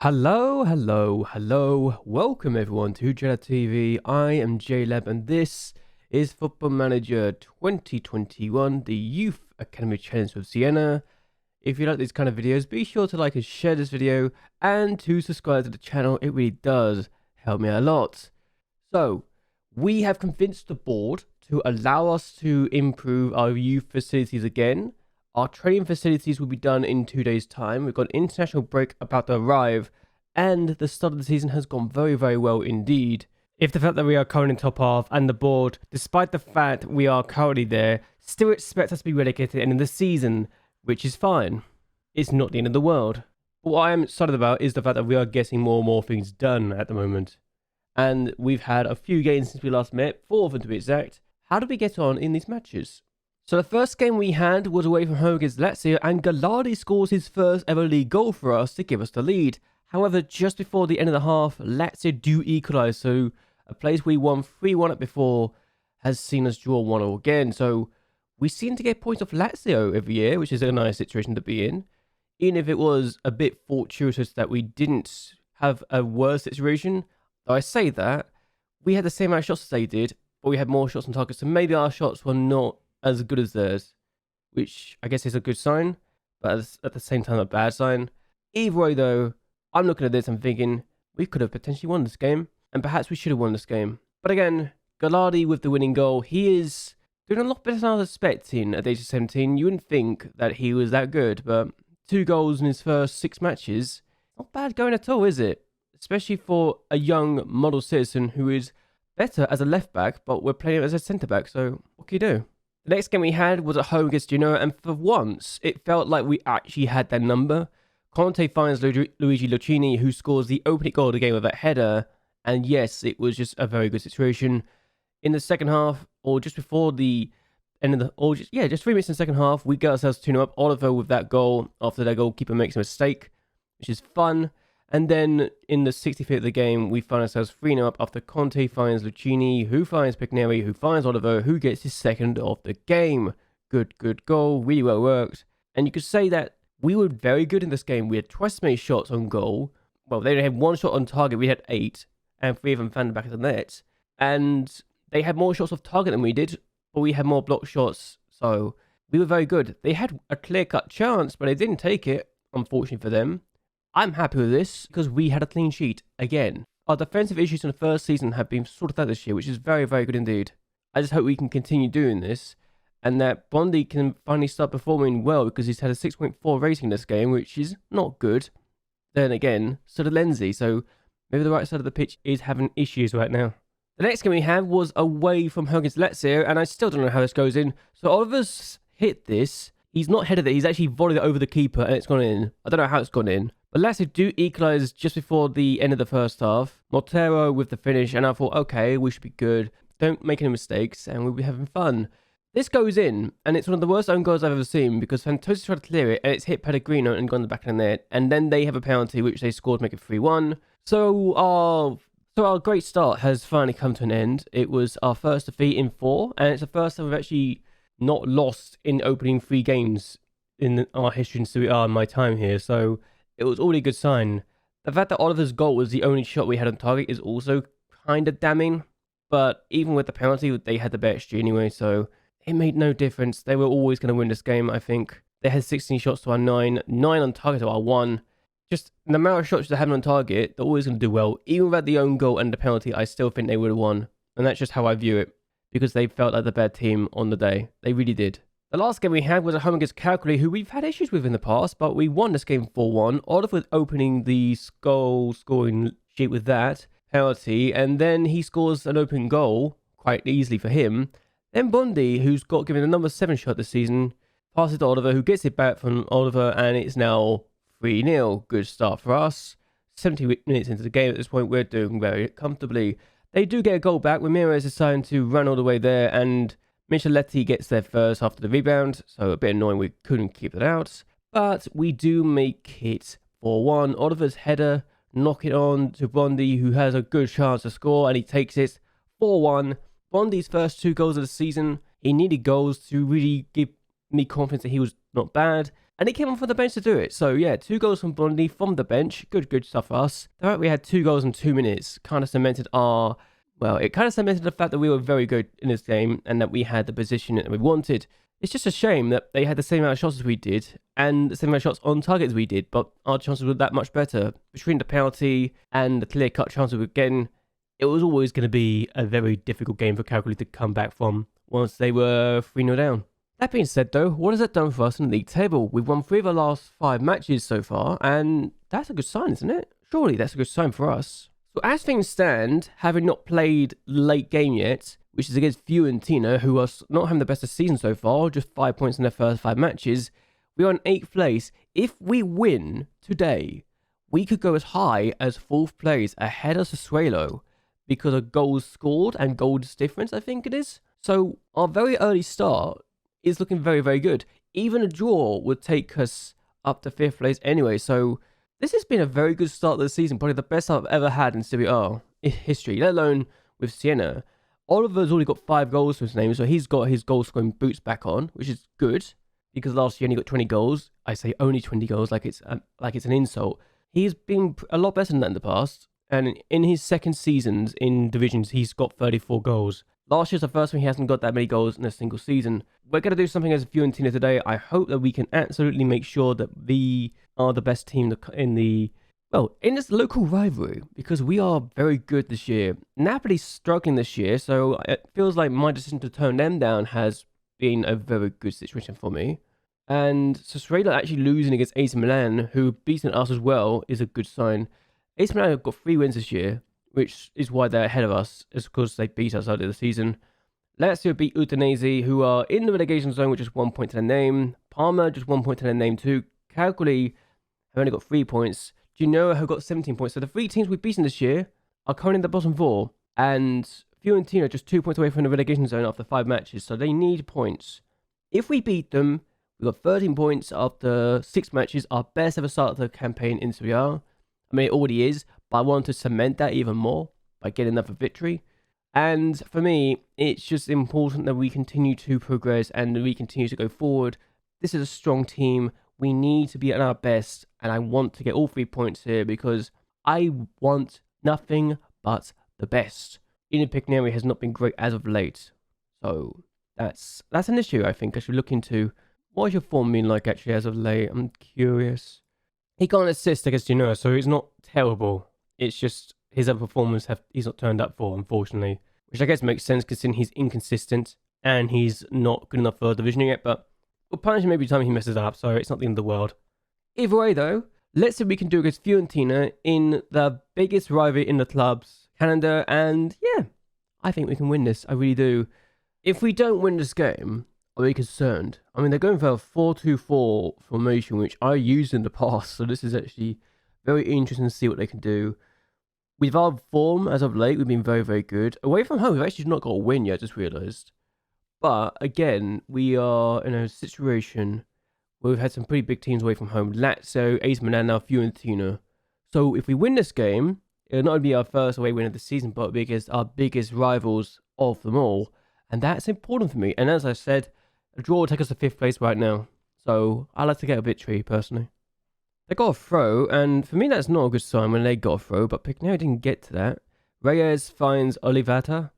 Hello. Welcome everyone to JLABTV. I am JLAB and this is Football Manager 2021, the Youth Academy Challenge with Siena. If you like these kind of videos, be sure to like and share this video and to subscribe to the channel. It really does help me a lot. So, we have convinced the board to allow us to improve our youth facilities again. Our training facilities will be done in 2 days' time. We've got an international break about to arrive, and the start of the season has gone very well indeed. If the fact that we are currently in top half and the board, despite the fact we are currently there, still expect us to be relegated at the end of the season, which is fine. It's not the end of the world. But what I am excited about is the fact that we are getting more and more things done at the moment. And we've had a few games since we last met, 4 of them to be exact. How did we get on in these matches? So the first game we had was away from home against Lazio, and Gallardi scores his first ever league goal for us to give us the lead. However, just before the end of the half, Lazio do equalise, so a place we won 3-1 at before has seen us draw 1-0 again. So we seem to get points off Lazio every year, which is a nice situation to be in. Even if it was a bit fortuitous that we didn't have a worse situation, though I say that, we had the same amount of shots as they did, but we had more shots on target, so maybe our shots were not as good as theirs, which I guess is a good sign, but at the same time a bad sign. Either way though, I'm looking at this and thinking we could have potentially won this game, and perhaps we should have won this game. But again, Gallardi with the winning goal, he is doing a lot better than I was expecting at the age of 17. You wouldn't think that he was that good, but 2 goals in his first 6 matches, not bad going at all, is it? Especially for a young model citizen who is better as a left back, but we're playing him as a centre back, so what can you do? The next game we had was at home against Genoa, and for once, it felt like we actually had their number. Conte finds Luigi Lucchini, who scores the opening goal of the game with that header, and yes, it was just a very good situation. In the second half, or just before the end of the, just 3 minutes in the second half, we got ourselves 2-0 up. Oliver with that goal after their goalkeeper makes a mistake, which is fun. And then in the 65th of the game, we find ourselves 3-0 up after Conte finds Lucchini, who finds Pigneri, who finds Oliver, who gets his second of the game. Good goal, really well worked. And you could say that we were very good in this game. We had twice as many shots on goal. Well, they had 1 shot on target, we had 8, and 3 of them found the back of the net. And they had more shots off target than we did, but we had more block shots, so we were very good. They had a clear-cut chance, but they didn't take it, unfortunately for them. I'm happy with this because we had a clean sheet again. Our defensive issues in the first season have been sorted out this year, which is very good indeed. I just hope we can continue doing this and that Bondi can finally start performing well, because he's had a 6.4 rating this game, which is not good. Then again, so did Lenzi, so maybe the right side of the pitch is having issues right now. The next game we had was away from home against Lazio, and I still don't know how this goes in. So Oliver's hit this. He's not headed it, he's actually volleyed it over the keeper and it's gone in. I don't know how it's gone in. But Lazio do equalise just before the end of the first half. Montero with the finish, and I thought, okay, we should be good. Don't make any mistakes, and we'll be having fun. This goes in, and it's one of the worst own goals I've ever seen, because Fantosi tried to clear it, and it's hit Pellegrino and gone in the back of the net. And then they have a penalty, which they scored to make it 3-1. So our great start has finally come to an end. It was our first defeat in 4, and it's the first time we've actually not lost in opening 3 games in our history in Serie A in my time here. So it was already a good sign. The fact that Oliver's goal was the only shot we had on target is also kind of damning. But even with the penalty, they had the better XG anyway, so it made no difference. They were always going to win this game, I think. They had 16 shots to our 9, 9 on target to our 1. Just the amount of shots they had on target, they're always going to do well. Even without the own goal and the penalty, I still think they would have won. And that's just how I view it, because they felt like the better team on the day. They really did. The last game we had was at home against Calculi, who we've had issues with in the past, but we won this game 4-1. Oliver opening the goal scoring sheet with that penalty, and then he scores an open goal quite easily for him. Then Bondi, who's got given a number 7 shot this season, passes to Oliver, who gets it back from Oliver, and it's now 3-0. Good start for us. 70 minutes into the game at this point, we're doing very comfortably. They do get a goal back. Ramirez is deciding to run all the way there, and Micheletti gets there first after the rebound, so a bit annoying we couldn't keep it out. But we do make it 4-1. Oliver's header, knock it on to Bondi, who has a good chance to score, and he takes it 4-1. Bondi's first 2 goals of the season. He needed goals to really give me confidence that he was not bad. And he came on from the bench to do it. So yeah, 2 goals from Bondi from the bench. Good stuff for us. The fact we had 2 goals in 2 minutes kind of cemented our... Well, it kind of cemented the fact that we were very good in this game and that we had the position that we wanted. It's just a shame that they had the same amount of shots as we did and the same amount of shots on target as we did, but our chances were that much better. Between the penalty and the clear-cut chances we were getting, it was always going to be a very difficult game for Calgary to come back from once they were 3-0 down. That being said though, what has that done for us in the league table? We've won 3 of our last 5 matches so far, and that's a good sign, isn't it? Surely that's a good sign for us. So as things stand, having not played late game yet, which is against Fiorentina, who are not having the best of season so far, just 5 points in their first 5 matches, we are in 8th place. If we win today, we could go as high as 4th place ahead of Sassuolo because of goals scored and goals difference, I think it is. So our very early start is looking very, very good. Even a draw would take us up to 5th place anyway, so this has been a very good start of the season, probably the best I've ever had in Serie A history, let alone with Siena. Oliver's already got 5 goals to his name, so he's got his goal scoring boots back on, which is good, because last year he got 20 goals. I say only 20 goals like it's an insult. He's been a lot better than that in the past, and in his second seasons in divisions, he's got 34 goals. Last year's the first one he hasn't got that many goals in a single season. We're going to do something as Fiorentina today. I hope that we can absolutely make sure that we are the best team in this local rivalry, because we are very good this year. Napoli's struggling this year, so it feels like my decision to turn them down has been a very good situation for me. And Sassuolo actually losing against AC Milan, who beating us as well, is a good sign. AC Milan have got 3 wins this year, which is why they're ahead of us, is because they beat us earlier this season. Lazio beat Udinese, who are in the relegation zone with just 1 point to their name. Parma, just 1 point to their name too. Cagliari have only got 3 points. Genoa have got 17 points. So the 3 teams we've beaten this year are currently in the bottom 4. And Fiorentina just 2 points away from the relegation zone after 5 matches. So they need points. If we beat them, we've got 13 points after 6 matches. Our best ever start of the campaign in Serie A. I mean, it already is, but I want to cement that even more by getting another victory. And for me, it's just important that we continue to progress and we continue to go forward. This is a strong team. We need to be at our best, and I want to get all 3 points here because I want nothing but the best. Ian Pigneri has not been great as of late, so that's an issue I think I should look into. What has your form been like actually as of late? I'm curious. He can't assist against Genoa, so it's not terrible. It's just his other performance he's not turned up for, unfortunately. Which I guess makes sense considering he's inconsistent and he's not good enough for division yet, but we'll punish him every time he messes up, so it's not the end of the world. Either way though, let's see what we can do against Fiorentina in the biggest rivalry in the club's calendar, and yeah, I think we can win this, I really do. If we don't win this game, are we concerned? I mean, they're going for a 4-2-4 formation, which I used in the past, so this is actually very interesting to see what they can do. With our form as of late, we've been very, very good. Away from home, we've actually not got a win yet, I just realised. But again, we are in a situation where we've had some pretty big teams away from home. Lazio, AC Milan, now Fiorentina. So if we win this game, it'll not only be our first away win of the season, but because our biggest rivals of them all. And that's important for me. And as I said, a draw will take us to 5th place right now. So I like to get a victory, personally. They got a throw, and for me that's not a good sign when they got a throw, but Pigneri didn't get to that. Reyes finds Olivata.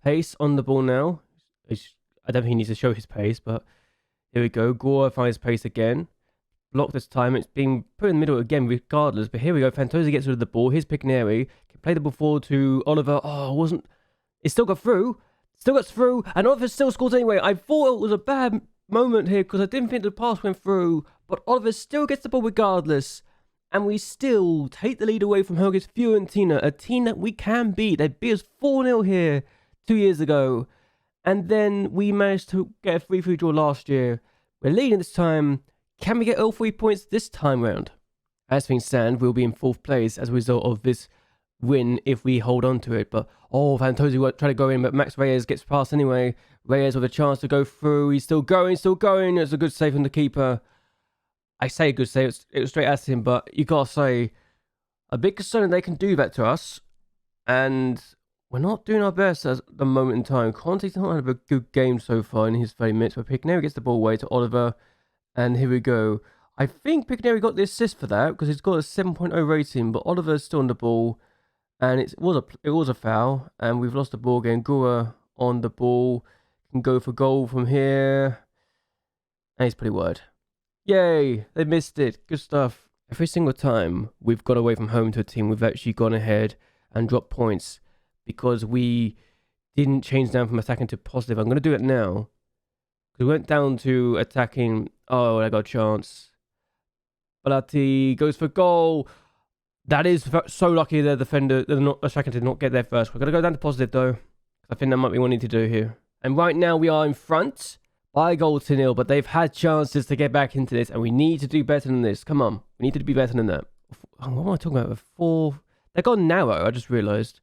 Pace on the ball now. I don't think he needs to show his pace, but here we go. Gore finds pace again. Blocked this time. It's being put in the middle again regardless, but here we go. Fantozzi gets rid of the ball. Here's Pigneri. Can play the ball forward to Oliver. Oh, it still got through. Still got through, and Oliver still scores anyway. I thought it was a bad moment here because I didn't think the pass went through, but Oliver still gets the ball regardless, and we still take the lead away from her against Fiorentina, a team that we can beat. They beat us 4-0 here 2 years ago, and then we managed to get a 3-3 draw last year. We're leading this time. Can we get all 3 points this time round? As things stand, we'll be in 4th place as a result of this win if we hold on to it, but Fantozzi won't try to go in, but Max Reyes gets past anyway. Reyes with a chance to go through. He's still going. It's a good save from the keeper. I say a good save, it was straight at him, but you gotta say, a big concern that they can do that to us, and we're not doing our best at the moment in time. Conte's not had a good game so far in his 30 minutes, but Pigneri gets the ball away to Oliver, and here we go. I think Piccaneri got the assist for that because he's got a 7.0 rating, but Oliver's still on the ball, and it was a foul, and we've lost the ball again. Gura on the ball, can go for goal from here, and he's pretty wide. Yay! They missed it. Good stuff. Every single time we've gone away from home to a team, we've actually gone ahead and dropped points because we didn't change down from attacking to positive. I'm going to do it now. We went down to attacking. Oh, I got a chance. Balati goes for goal. That is so lucky the defender, the striker did not get there first. We're going to go down to positive though. I think that might be what we need to do here. And right now we are in front by a goal to 0, but they've had chances to get back into this, and we need to do better than this. Come on. We need to be better than that. What am I talking about? 4. They've gone narrow, I just realised.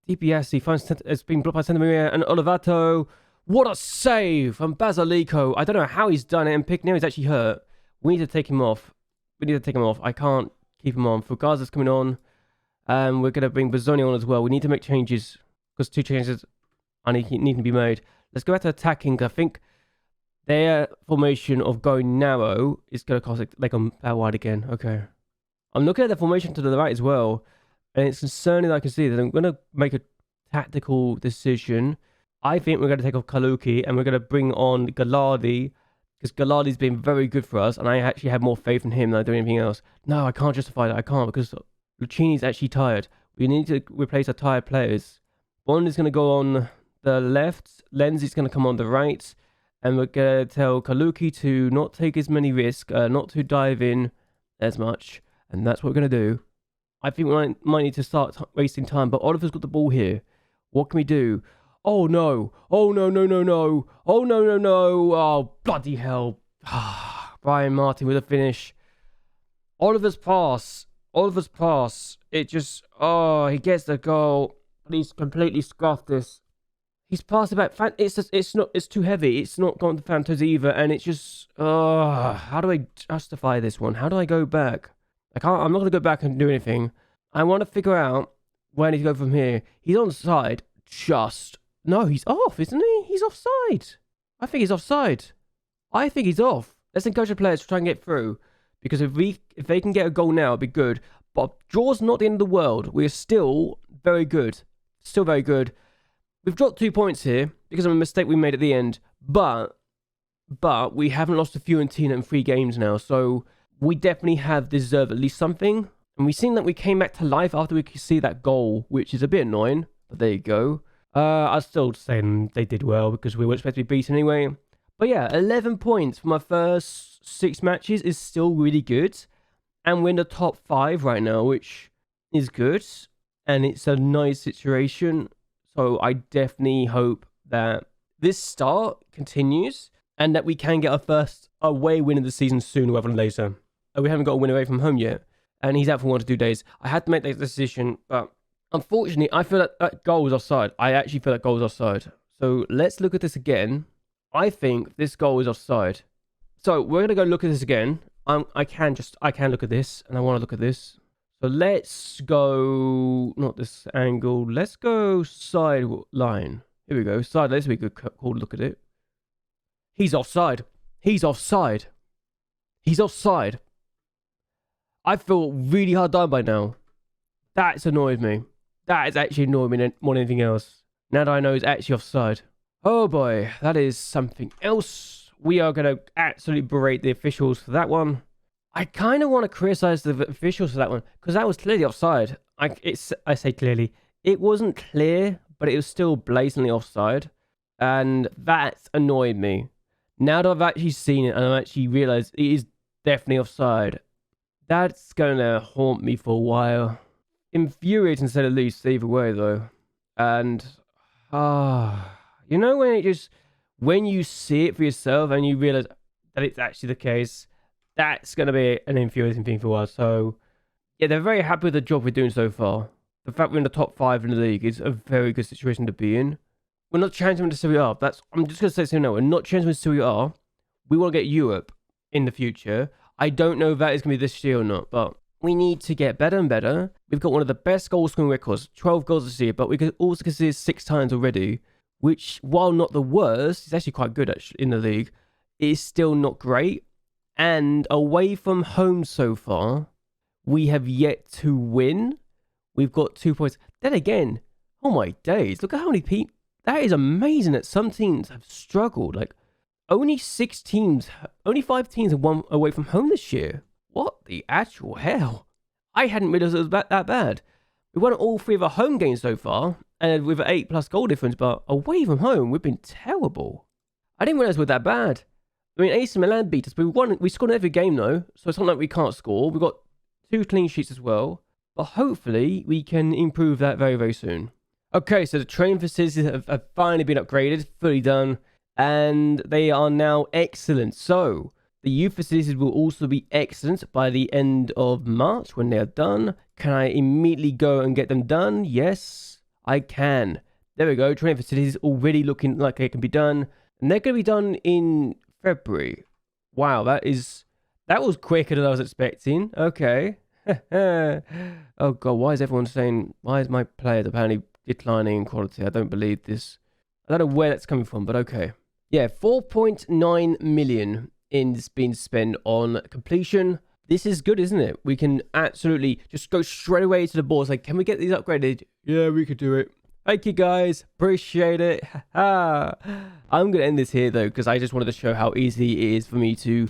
DiBiase finds it's been blocked by Santa Maria and Olivato. What a save from Basilico. I don't know how he's done it, and Piccaneri's actually hurt. We need to take him off. I can't keep him on. Fugaza's coming on. And we're going to bring Bazzoni on as well. We need to make changes because 2 changes need to be made. Let's go back to attacking. I think their formation of going narrow is going to cost like on that wide again. Okay. I'm looking at the formation to the right as well. And it's concerning that I can see that I'm going to make a tactical decision. I think we're going to take off Kaluki and we're going to bring on Gallardi because Gallardi's been very good for us and I actually have more faith in him than I do anything else. No, I can't justify that. I can't because Lucchini's actually tired. We need to replace our tired players. Bond is going to go on the left. Lenzi's going to come on the right. And we're going to tell Kaluki to not take as many risks, not to dive in as much. And that's what we're going to do. I think we might need to start wasting time. But Oliver's got the ball here. What can we do? Oh, no. Oh, no, no, no, no. Oh, no, no, no. Oh, bloody hell. Brian Martin with a finish. Oliver's pass. It just... Oh, he gets the goal. But he's completely scuffed this. He's passed about... It's too heavy. It's not gone to Fantos either. And it's just... how do I justify this one? How do I go back? I'm not going to go back and do anything. I want to figure out where I need to go from here. He's on side. No, he's off, isn't he? He's offside. I think he's offside. I think he's off. Let's encourage the players to try and get through. Because if they can get a goal now, it'd be good. But draw's not the end of the world. We're still very good. Still very good. We've dropped 2 points here because of a mistake we made at the end. But we haven't lost to Fiorentina in 3 games now. So we definitely have deserved at least something. And we've seen that we came back to life after we could see that goal, which is a bit annoying. But there you go. I'll still say they did well because we were expected to be beaten anyway. But yeah, 11 points for my first 6 matches is still really good. And we're in the top 5 right now, which is good. And it's a nice situation. So I definitely hope that this start continues and that we can get our first away win of the season sooner rather than later. We haven't got a win away from home yet. And he's out for 1 to 2 days. I had to make that decision, but unfortunately, I feel that goal was offside. I actually feel that goal was offside. So let's look at this again. I think this goal is offside. So we're going to go look at this again. I can look at this, and I want to look at this. So let's go, not this angle. Let's go side line. Here we go. Side. Let's be good. Cool. Look at it. He's offside. He's offside. He's offside. I feel really hard done by now. That's annoyed me. That has actually annoyed me more than anything else. Now that I know he's actually offside. Oh boy, that is something else. We are going to absolutely berate the officials for that one. I kind of want to criticize the officials for that one because that was clearly offside. I say clearly. It wasn't clear, but it was still blatantly offside. And that annoyed me. Now that I've actually seen it and I've actually realized it is definitely offside, that's going to haunt me for a while. Infuriating to say the least, either way though. And you know when you see it for yourself and you realize that it's actually the case, that's going to be an infuriating thing for a while. So yeah, they're very happy with the job we're doing so far. The fact we're in the top 5 in the league is a very good situation to be in. We're not changing to Serie A. I'm just going to say something now. We're not changing to Serie A. We want to get Europe in the future. I don't know if that is going to be this year or not, but we need to get better and better. We've got one of the best goal scoring records, 12 goals this year, but we could also consider 6 times already, which, while not the worst, is actually quite good in the league. It is still not great. And away from home so far, we have yet to win. We've got 2 points. Then again, oh my days, look at how many people. That is amazing that some teams have struggled. Like, only 5 teams have won away from home this year. What the actual hell? I hadn't realized it was that bad. We won all 3 of our home games so far, and with an 8+ goal difference, but away from home, we've been terrible. I didn't realize we're that bad. I mean, AC Milan beat us, but we scored in every game though, so it's not like we can't score. We've got 2 clean sheets as well, but hopefully we can improve that very, very soon. Okay, so the training facilities have finally been upgraded, fully done, and they are now excellent. So the youth facilities will also be excellent by the end of March when they are done. Can I immediately go and get them done? Yes, I can. There we go. Training facilities already looking like they can be done, and they're going to be done in February. Wow, that was quicker than I was expecting. Okay. Oh god, why is everyone saying, why is my players apparently declining in quality? I don't believe this. I don't know where that's coming from, but okay. Yeah, 4.9 million is being spent on completion. This is good, isn't it? We can absolutely just go straight away to the board. Like, can we get these upgraded? Yeah, we could do it. Thank you guys, appreciate it. I'm gonna end this here though, because I just wanted to show how easy it is for me to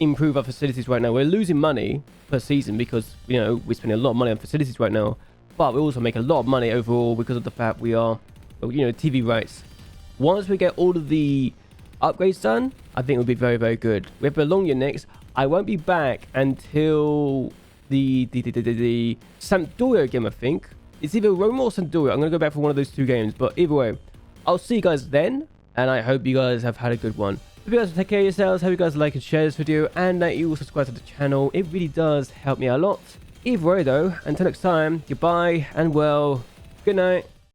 improve our facilities right now. We're losing money per season because, you know, we're spending a lot of money on facilities right now, but we also make a lot of money overall because of the fact we are, you know, TV rights. Once we get all of the upgrades done, I think it'll be very, very good. We have Bologna next. I won't be back until the Sampdoria game, I think. It's either Roma or Sampdoria. I'm going to go back for one of those 2 games, but either way, I'll see you guys then, and I hope you guys have had a good one. Hope you guys take care of yourselves. Hope you guys like and share this video, and that you will subscribe to the channel. It really does help me a lot. Either way though, until next time, goodbye, and well, good night.